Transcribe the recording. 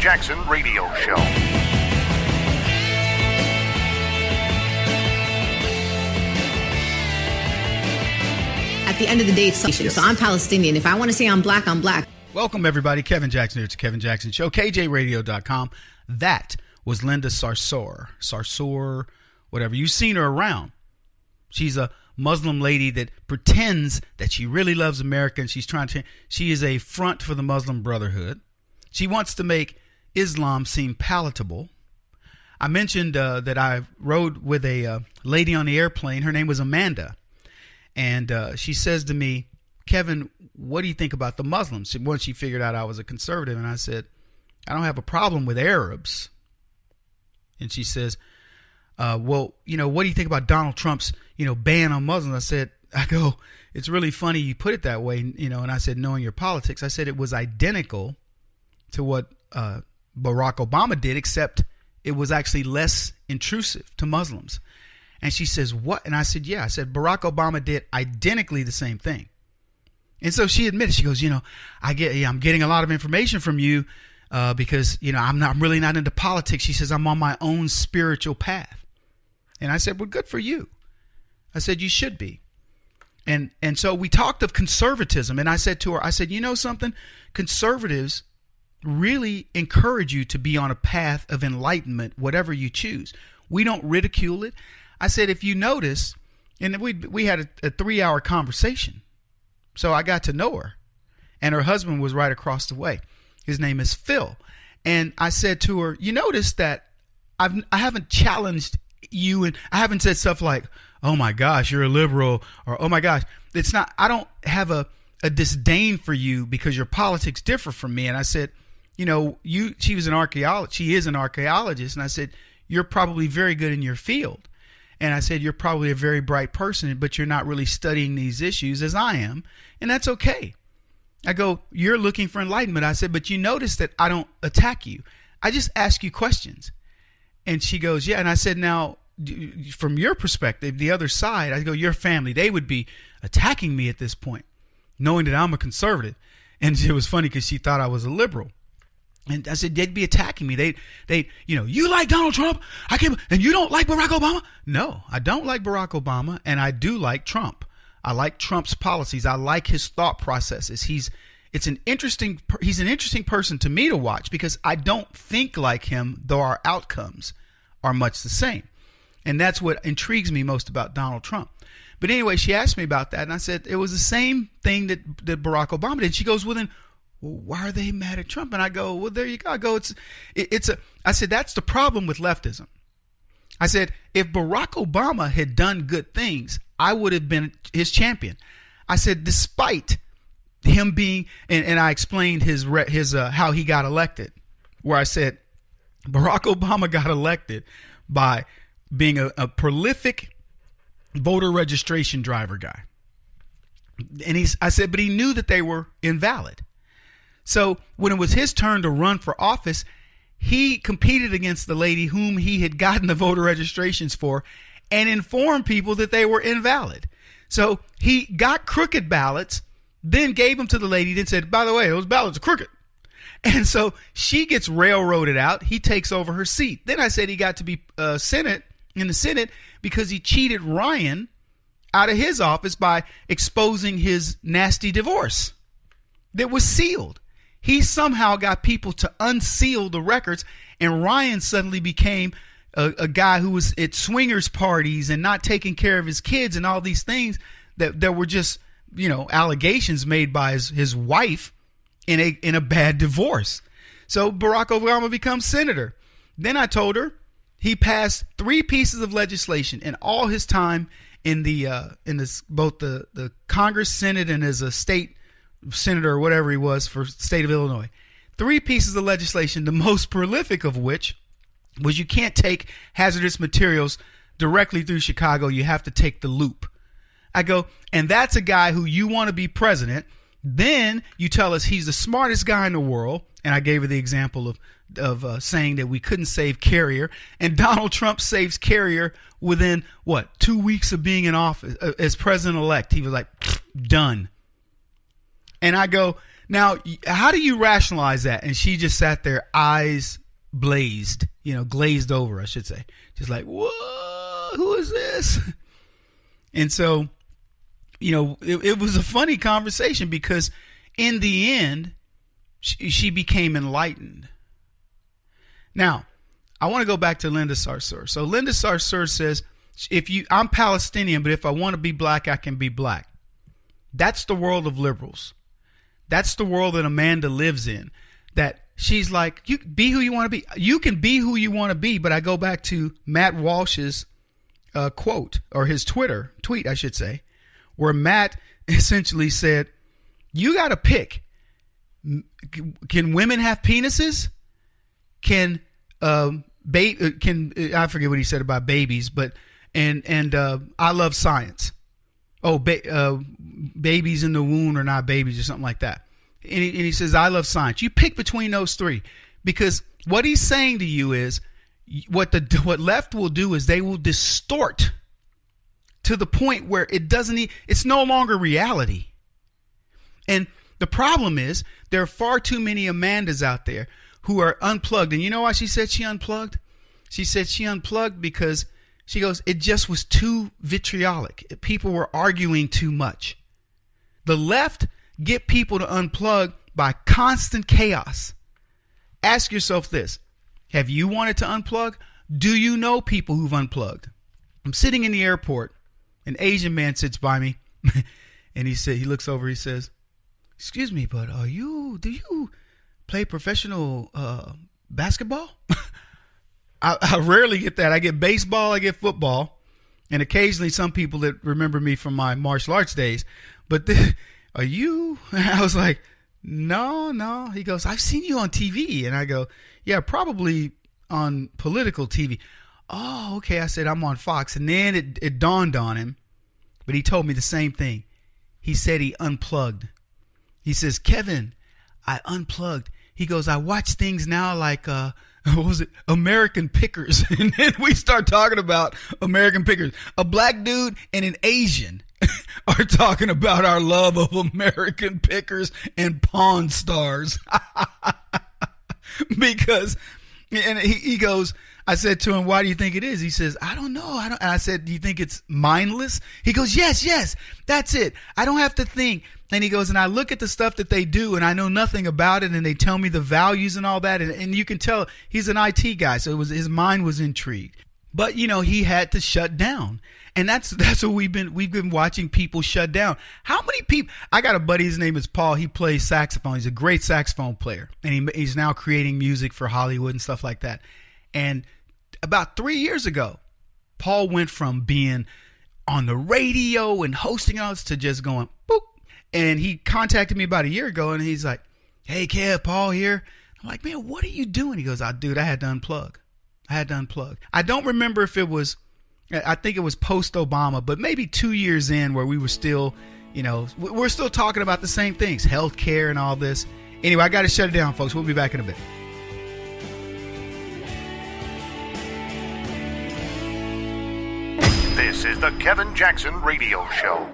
Jackson Radio Show. At the end of the day, it's so I'm Palestinian. If I want to say I'm black, I'm black. Welcome, everybody. Kevin Jackson here. It's Kevin Jackson Show. KJRadio.com. That was Linda Sarsour, whatever. You've seen her around. She's a Muslim lady that pretends that she really loves America, and she is a front for the Muslim Brotherhood. She wants to make Islam seem palatable. I mentioned that I rode with a lady on the airplane. Her name was Amanda. And she says to me, Kevin, what do you think about the Muslims? Once she figured out I was a conservative, and I said, I don't have a problem with Arabs. And she says, well, what do you think about Donald Trump's, ban on Muslims? I go, it's really funny you put it that way, and I said, knowing your politics, I said it was identical to what Barack Obama did, except it was actually less intrusive to Muslims. And she says, what? And I said, yeah. I said, Barack Obama did identically the same thing. And so she admitted, she goes, I'm getting a lot of information from you because, I'm really not into politics. She says, I'm on my own spiritual path. And I said, well, good for you. I said, you should be. And so we talked of conservatism. And I said to her, you know something? Conservatives really encourage you to be on a path of enlightenment, whatever you choose. We don't ridicule it. I said, if you notice, and we had a 3-hour conversation. So I got to know her, and her husband was right across the way. His name is Phil. And I said to her, you notice that I haven't challenged you, and I haven't said stuff like, oh my gosh, you're a liberal, or oh my gosh. It's not, I don't have a disdain for you because your politics differ from me. And I said, she is an archaeologist. And I said, you're probably very good in your field. And I said, you're probably a very bright person, but you're not really studying these issues as I am. And that's okay. I go, you're looking for enlightenment. I said, but you notice that I don't attack you. I just ask you questions. And she goes, yeah. And I said, now, from your perspective, the other side, I go, your family, they would be attacking me at this point, knowing that I'm a conservative. And it was funny because she thought I was a liberal. And I said, they'd be attacking me. They, you like Donald Trump? And you don't like Barack Obama? No, I don't like Barack Obama. And I do like Trump. I like Trump's policies. I like his thought processes. He's an interesting person to me to watch because I don't think like him, though our outcomes are much the same. And that's what intrigues me most about Donald Trump. But anyway, she asked me about that. And I said, it was the same thing that Barack Obama did. She goes, well, then, why are they mad at Trump? And I go, well, there you go. I go, I said, that's the problem with leftism. I said, if Barack Obama had done good things, I would have been his champion. I said, despite him being, and I explained his how he got elected, where I said, Barack Obama got elected by being a prolific voter registration driver guy. And I said, but he knew that they were invalid. So when it was his turn to run for office, he competed against the lady whom he had gotten the voter registrations for and informed people that they were invalid. So he got crooked ballots, then gave them to the lady, then said, by the way, those ballots are crooked. And so she gets railroaded out. He takes over her seat. Then I said he got to be in the Senate because he cheated Ryan out of his office by exposing his nasty divorce that was sealed. He somehow got people to unseal the records, and Ryan suddenly became a guy who was at swingers parties and not taking care of his kids and all these things that were just, allegations made by his wife in a bad divorce. So Barack Obama becomes senator. Then I told her he passed 3 pieces of legislation in all his time in both the Congress, Senate, and as a state senator or whatever he was for the state of Illinois. 3 pieces of legislation, the most prolific of which was you can't take hazardous materials directly through Chicago. You have to take the loop. I go, and that's a guy who you want to be president. Then you tell us he's the smartest guy in the world. And I gave her the example of saying that we couldn't save Carrier. And Donald Trump saves Carrier within, 2 weeks of being in office as president-elect. He was like, done. And I go, Now, how do you rationalize that? And she just sat there, eyes blazed, glazed over, I should say. Just like, whoa, who is this? And so, it was a funny conversation because in the end, she became enlightened. Now, I want to go back to Linda Sarsour. So Linda Sarsour says, I'm Palestinian, but if I want to be black, I can be black. That's the world of liberals. That's the world that Amanda lives in. That she's like, you be who you want to be. You can be who you want to be. But I go back to Matt Walsh's quote, or his tweet, I should say, where Matt essentially said, you got to pick. Can women have penises? Can I forget what he said about babies, but and I love science. Oh, babies in the womb are not babies or something like that. And he says, I love science. You pick between those three, because what he's saying to you is what left will do is they will distort to the point where it's no longer reality. And the problem is there are far too many Amandas out there who are unplugged. And you know why she said she unplugged? She said she unplugged because she goes, it just was too vitriolic. People were arguing too much. The left get people to unplug by constant chaos. Ask yourself this. Have you wanted to unplug? Do you know people who've unplugged? I'm sitting in the airport. An Asian man sits by me and he looks over, he says, excuse me, but do you play professional basketball? I rarely get that. I get baseball, I get football, and occasionally some people that remember me from my martial arts days. But are you? I was like, no. He goes, I've seen you on TV. And I go, yeah, probably on political TV. Oh, okay. I said, I'm on Fox. And then it dawned on him, but he told me the same thing. He said he unplugged. He says, Kevin, I unplugged. He goes, I watch things now like, what was it? American Pickers. And then we start talking about American Pickers. A black dude and an Asian are talking about our love of American Pickers and Pawn Stars. Because, and he goes, I said to him, why do you think it is? He says, I don't know. And I said, do you think it's mindless? He goes, yes, that's it. I don't have to think. And he goes, and I look at the stuff that they do and I know nothing about it. And they tell me the values and all that. And you can tell he's an IT guy. So his mind was intrigued. But, he had to shut down. And that's what we've been watching people shut down. How many people? I got a buddy, his name is Paul. He plays saxophone. He's a great saxophone player. And he's now creating music for Hollywood and stuff like that. And about 3 years ago, Paul went from being on the radio and hosting us to just going boop. And he contacted me about a year ago and he's like, hey, Kev, Paul here. I'm like, man, what are you doing? He goes, dude, I had to unplug. I don't remember if it was, I think it was post-Obama, but maybe 2 years in where we were still, we're still talking about the same things, healthcare and all this. Anyway, I got to shut it down, folks. We'll be back in a bit. This is the Kevin Jackson Radio Show.